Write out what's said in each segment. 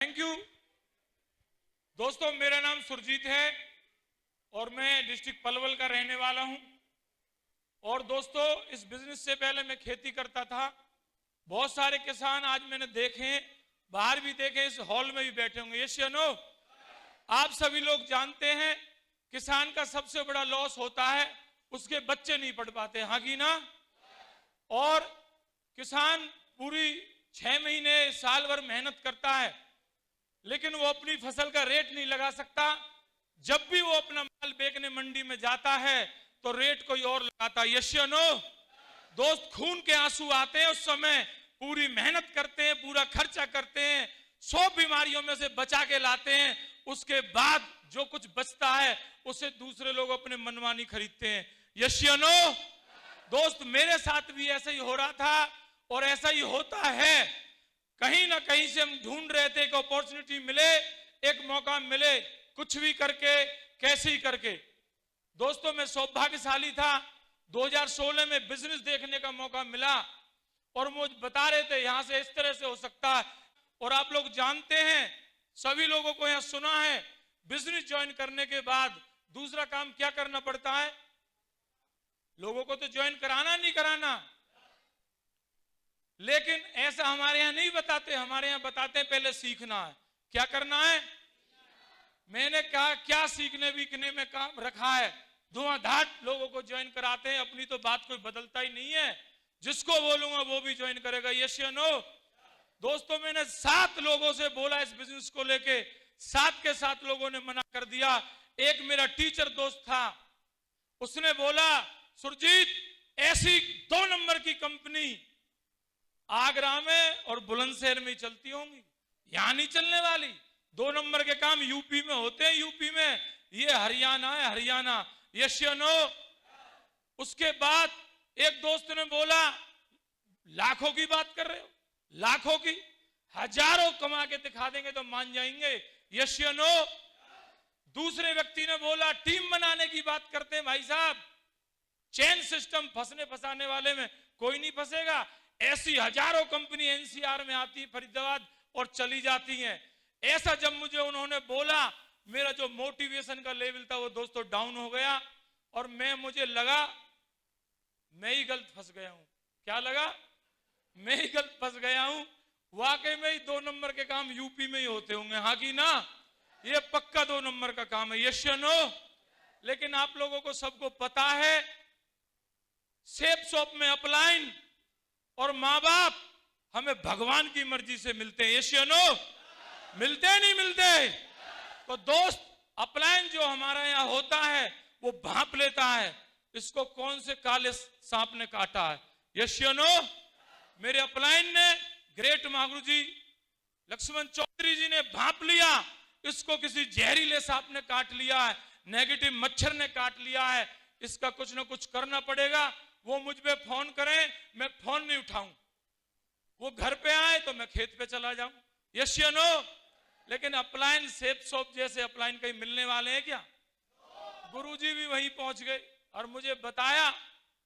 Thank you दोस्तों। मेरा नाम सुरजीत है और मैं डिस्ट्रिक्ट पलवल का रहने वाला हूं। और दोस्तों, इस बिजनेस से पहले मैं खेती करता था। बहुत सारे किसान आज मैंने देखे, बाहर भी देखे, इस हॉल में भी बैठे होंगे। यस या नो? आप सभी लोग जानते हैं किसान का सबसे बड़ा लॉस होता है उसके बच्चे नहीं पढ़ पाते, हाँ कि ना? और किसान पूरी 6 महीने साल भर मेहनत करता है लेकिन वो अपनी फसल का रेट नहीं लगा सकता। जब भी वो अपना माल बेचने मंडी में जाता है तो रेट कोई और लगाता है। यस या नो? दोस्त, खून के आंसू आते हैं उस समय, पूरी मेहनत करते हैं, पूरा खर्चा करते हैं, 100 बीमारियों में से बचा के लाते हैं, उसके बाद जो कुछ बचता है उसे दूसरे लोग अपने मनमानी खरीदते हैं। यस या नो? दोस्त, मेरे साथ भी ऐसा ही हो रहा था और ऐसा ही होता है। कहीं ना कहीं से हम ढूंढ रहे थे, एक अपॉर्चुनिटी मिले, एक मौका मिले, कुछ भी करके, कैसे ही करके। दोस्तों, मैं सौभाग्यशाली था, 2016 में बिजनेस देखने का मौका मिला और मुझे बता रहे थे यहां से इस तरह से हो सकता है। और आप लोग जानते हैं, सभी लोगों को यहां सुना है, बिजनेस ज्वाइन करने के बाद दूसरा काम क्या करना पड़ता है? लोगों को तो ज्वाइन कराना नहीं कराना, लेकिन ऐसा हमारे यहां नहीं बताते। हमारे यहां बताते हैं पहले सीखना है। क्या करना है? मैंने कहा क्या सीखने बीखने में काम रखा है? धुआंधार लोगों को ज्वाइन कराते हैं, अपनी तो बात कोई बदलता ही नहीं है। जिसको बोलूंगा वो भी ज्वाइन करेगा। यस या नो? दोस्तों, मैंने 7 लोगों से बोला इस बिजनेस को लेके, 7 के 7 लोगों ने मना कर दिया। एक मेरा टीचर दोस्त था, उसने बोला सुरजीत, ऐसी 2 नंबर की कंपनी आगरा में और बुलंदशहर में चलती होंगी, यहां नहीं चलने वाली। 2 नंबर के काम यूपी में होते हैं, यूपी में, ये हरियाणा है, हरियाणा। यस या नो? उसके बाद एक दोस्त ने बोला लाखों की बात कर रहे हो? लाखों की, हजारों कमा के दिखा देंगे तो मान जाएंगे। यस या नो? दूसरे व्यक्ति ने बोला टीम बनाने की बात करते हैं भाई साहब, चेन सिस्टम, फंसने फंसाने वाले में कोई नहीं फंसेगा। ऐसी हजारों कंपनी एनसीआर में आती, फरीदाबाद, और चली जाती हैं। ऐसा जब मुझे उन्होंने बोला, मेरा जो मोटिवेशन का लेवल था वो दोस्तों डाउन हो गया और मुझे लगा मैं ही गलत फंस गया हूं। क्या लगा? मैं ही गलत फंस गया हूं। वाकई में ही 2 नंबर के काम यूपी में ही होते होंगे, हाँ कि ना? ये पक्का 2 नंबर का काम है। यस या नो? लेकिन आप लोगों को सबको पता है, सेफ शॉप में अपलाइन और मां बाप हमें भगवान की मर्जी से मिलते हैं। यस या नो? मिलते नहीं मिलते? तो दोस्त, अपलाइन जो हमारा यहां होता है वो भांप लेता है, इसको कौन से काले सांप ने काटा है। यस या नो? मेरे अपलाइन ने, ग्रेट महागुरु जी लक्ष्मण चौधरी जी ने भांप लिया, इसको किसी जहरीले सांप ने काट लिया है, नेगेटिव मच्छर ने काट लिया है। इसका कुछ ना कुछ करना पड़ेगा। वो मुझ पे फोन करें, मैं फोन नहीं उठाऊं। वो घर पे आए तो मैं खेत पे चला जाऊं। यस या नो? लेकिन अपलाइन, सेफ शॉप जैसे अपलाइन कहीं मिलने वाले हैं क्या? गुरुजी भी वहीं पहुंच गए और मुझे बताया,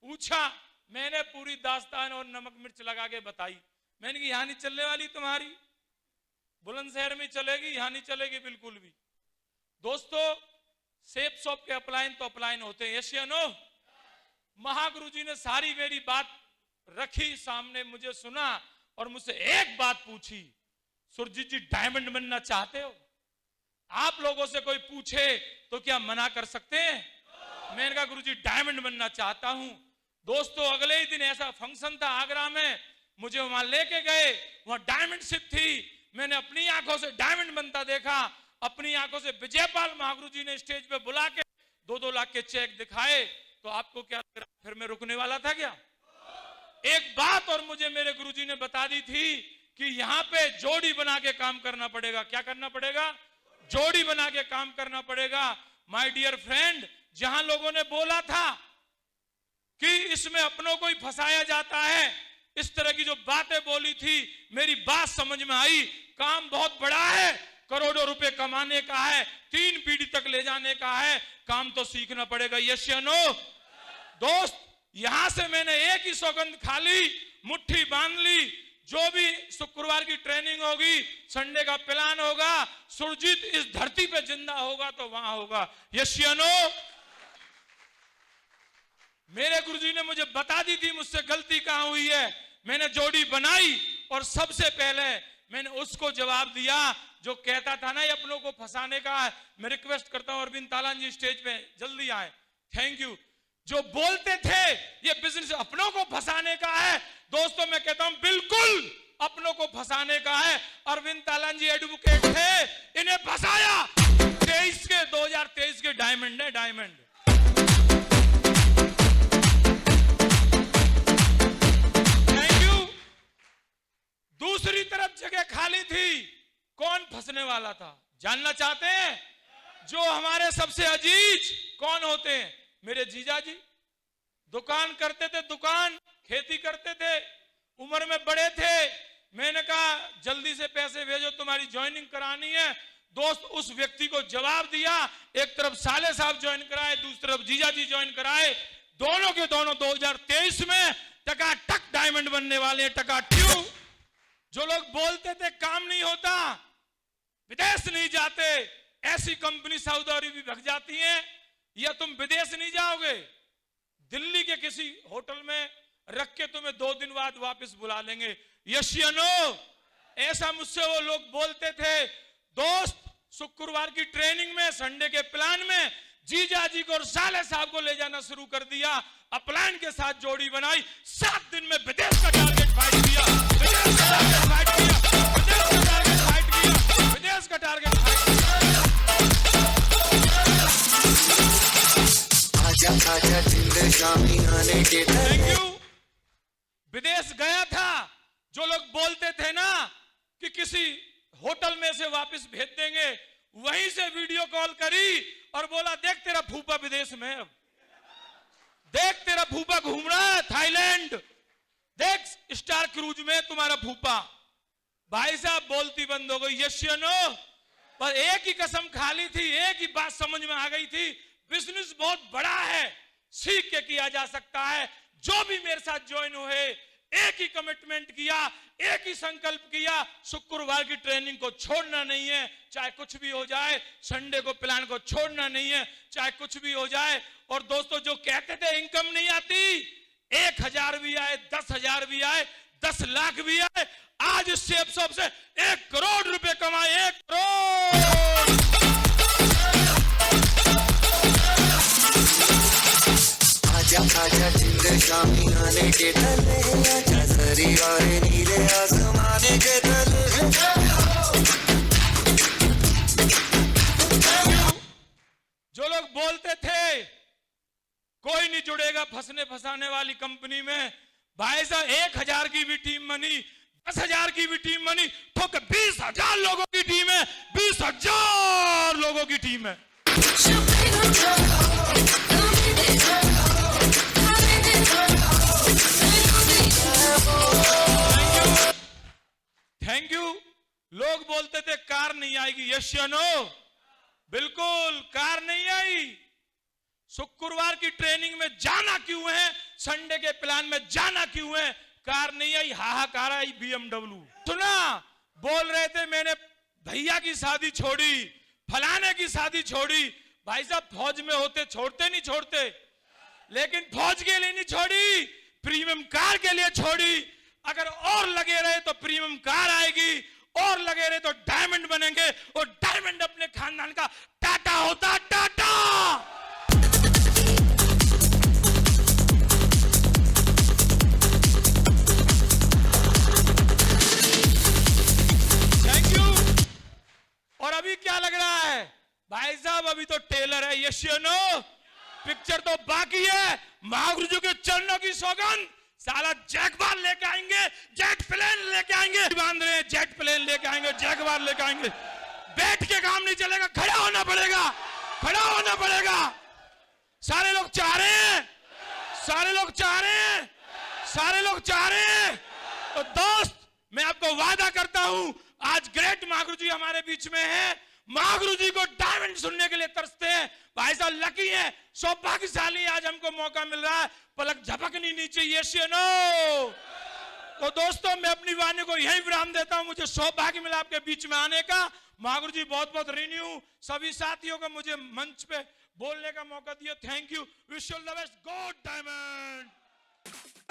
पूछा, मैंने पूरी दास्तान और नमक मिर्च लगा के बताई। मैंने कहा यहां नहीं चलने वाली तुम्हारी, बुलंदशहर में चलेगी, यहां नहीं चलेगी बिल्कुल भी। दोस्तों, सेफ शॉप के अपलाइन तो अपलाइन होते हैं। यस या नो? महागुरु जी ने सारी मेरी बात रखी सामने, मुझे सुना और मुझसे एक बात पूछी, सुरजीत जी डायमंड बनना चाहते हो? आप लोगों से कोई पूछे तो क्या मना कर सकते हैं? मैंने कहा गुरुजी डायमंड बनना चाहता हूं। दोस्तों, अगले ही दिन ऐसा फंक्शन था आगरा में, मुझे वहां लेके गए, वहां डायमंड शिप थी। मैंने अपनी आंखों से डायमंड बनता देखा, अपनी आंखों से। विजयपाल महागुरु जी ने स्टेज पे बुला के 2-2 लाख के चेक दिखाए। तो आपको क्या लग रहा, फिर मैं रुकने वाला था क्या? एक बात और मुझे मेरे गुरुजी ने बता दी थी कि यहां पे जोड़ी बना के काम करना पड़ेगा। क्या करना पड़ेगा? जोड़ी बना के काम करना पड़ेगा। माय डियर फ्रेंड, जहां लोगों ने बोला था कि इसमें अपनों को ही फंसाया जाता है, इस तरह की जो बातें बोली थी, मेरी बात समझ में आई। काम बहुत बड़ा है, करोड़ों रुपए कमाने का है, 3 पीढ़ी तक ले जाने का है, काम तो सीखना पड़ेगा। यस या नो? दोस्त, यहां से मैंने एक ही सौगंध खा ली, मुट्ठी बांध ली, जो भी शुक्रवार की ट्रेनिंग होगी संडे का प्लान होगा, सुरजीत इस धरती पे जिंदा होगा तो वहां होगा। यस या नो? मेरे गुरुजी ने मुझे बता दी थी मुझसे गलती कहां हुई है। मैंने जोड़ी बनाई और सबसे पहले मैंने उसको जवाब दिया जो कहता था ना ये अपनों को फंसाने का है। मैं रिक्वेस्ट करता हूं अरविंद तालान जी स्टेज पे जल्दी आए, थैंक यू। जो बोलते थे ये बिजनेस अपनों को फंसाने का है, दोस्तों मैं कहता हूं बिल्कुल अपनों को फंसाने का है। अरविंद तालान जी एडवोकेट थे, इन्हें फंसाया। 2023 के डायमंड है, डायमंड। Thank you. दूसरी तरफ जगह खाली थी, कौन फंसने वाला था जानना चाहते हैं? जो हमारे सबसे अजीज कौन होते हैं? मेरे जीजा जी दुकान करते थे, दुकान खेती करते थे, उम्र में बड़े थे। मैंने कहा जल्दी से पैसे भेजो, तुम्हारी ज्वाइनिंग करानी है। दोस्त उस व्यक्ति को जवाब दिया, एक तरफ साले साहब ज्वाइन कराए, दूसरी तरफ जीजा जी ज्वाइन कराए। दोनों के दोनों 2023 में टकाटक डायमंड बनने वाले हैं, टकाट्यू। जो लोग बोलते थे काम नहीं होता, विदेश नहीं जाते, ऐसी कंपनी सऊदी अरब भी भग जाती है, या तुम विदेश नहीं जाओगे, दिल्ली के किसी होटल में रख के तुम्हें 2 दिन बाद वापस बुला लेंगे। यस या नो? ऐसा मुझसे वो लोग बोलते थे। दोस्त शुक्रवार की ट्रेनिंग में, संडे के प्लान में जीजा जी को और साले साहब को ले जाना शुरू कर दिया। अपलाइन के साथ जोड़ी बनाई, 7 दिन में विदेश का टारगेट फाइट किया, विदेश का टारगेट फाइट किया, विदेश का टारगेट फाइट किया, विदेश का टारगेट फाइट किया। Thank you. विदेश गया था। जो लोग बोलते थे ना कि किसी होटल में से वापस भेज देंगे, वहीं से वीडियो कॉल करी और बोला देख तेरा फूफा विदेश में, अब देख तेरा फूफा घूम रहा है थाईलैंड, देख स्टार क्रूज में तुम्हारा फूफा। भाई साहब बोलती बंद हो गई। यस या नो? पर एक ही कसम खाली थी, एक ही बात समझ में आ गई थी, बिजनेस बहुत बड़ा है, सीख के किया जा सकता है। जो भी मेरे साथ ज्वाइन हुए, एक ही कमिटमेंट किया, एक ही संकल्प किया, शुक्रवार की ट्रेनिंग को छोड़ना नहीं है, चाहे कुछ भी हो जाए। संडे को प्लान को छोड़ना नहीं है, चाहे कुछ भी हो जाए। और दोस्तों जो कहते थे इनकम नहीं आती, 1000 भी आए, 10,000 भी आए, 10 लाख भी आए, आज इस शेप से 1 करोड़ रुपए कमाए, 1 करोड़। आजा जिंद शामी आने के तले, आजा सरी वाले नीले आसमाने के तले। जो लोग बोलते थे कोई नहीं जुड़ेगा फंसने फंसाने वाली कंपनी में, भाई साहब 1000 की भी टीम बनी, 10,000 की भी टीम बनी, तो 20,000 लोगों की टीम है, 20,000 लोगों की टीम है। Thank you. लोग बोलते थे कार नहीं आएगी, यस या नो? बिल्कुल कार नहीं आई। शुक्रवार की ट्रेनिंग में जाना क्यों है, संडे के प्लान में जाना क्यों है, कार नहीं आई, हाहाकार आई। BMW सुना, बोल रहे थे मैंने भैया की शादी छोड़ी, फलाने की शादी छोड़ी। भाई साहब फौज में होते छोड़ते नहीं छोड़ते, लेकिन फौज के लिए नहीं छोड़ी, प्रीमियम कार के लिए छोड़ी। अगर और लगे रहे तो प्रीमियम कार आएगी, और लगे रहे तो डायमंड बनेंगे, और डायमंड अपने खानदान का टाटा होता, टाटा। Thank you. और अभी क्या लग रहा है भाई साहब, अभी तो टेलर है, यस या नो? पिक्चर तो बाकी है। महागुरु जी के चरणों की सौगंध, साला जैगवार लेके आएंगे, जेट प्लेन लेके आएंगे, बांध रहे हैं जेट प्लेन लेके आएंगे, जैगवार लेके आएंगे। बैठ के काम नहीं चलेगा, खड़ा होना पड़ेगा, खड़ा होना पड़ेगा। सारे लोग चाह रहे हैं, सारे लोग चाह रहे हैं, सारे लोग चाह रहे हैं। तो दोस्त मैं आपको वादा करता हूं, आज ग्रेट महागुरु जी हमारे बीच में है। महागुरु जी को डायमंड सुनने के लिए तरसते हैं। भाई साहब लकी है, सौभाग्यशाली आज हमको मौका मिल रहा है, पलक झपकनी नीचे, यस या नो? तो दोस्तों मैं अपनी वाणी को यहीं विराम देता हूं। मुझे सौभाग्य मिला आपके बीच में आने का। महागुरु जी बहुत बहुत ऋणी हूं। सभी साथियों को मुझे मंच पे बोलने का मौका दिया। Thank you. Wish you all the best. God diamond.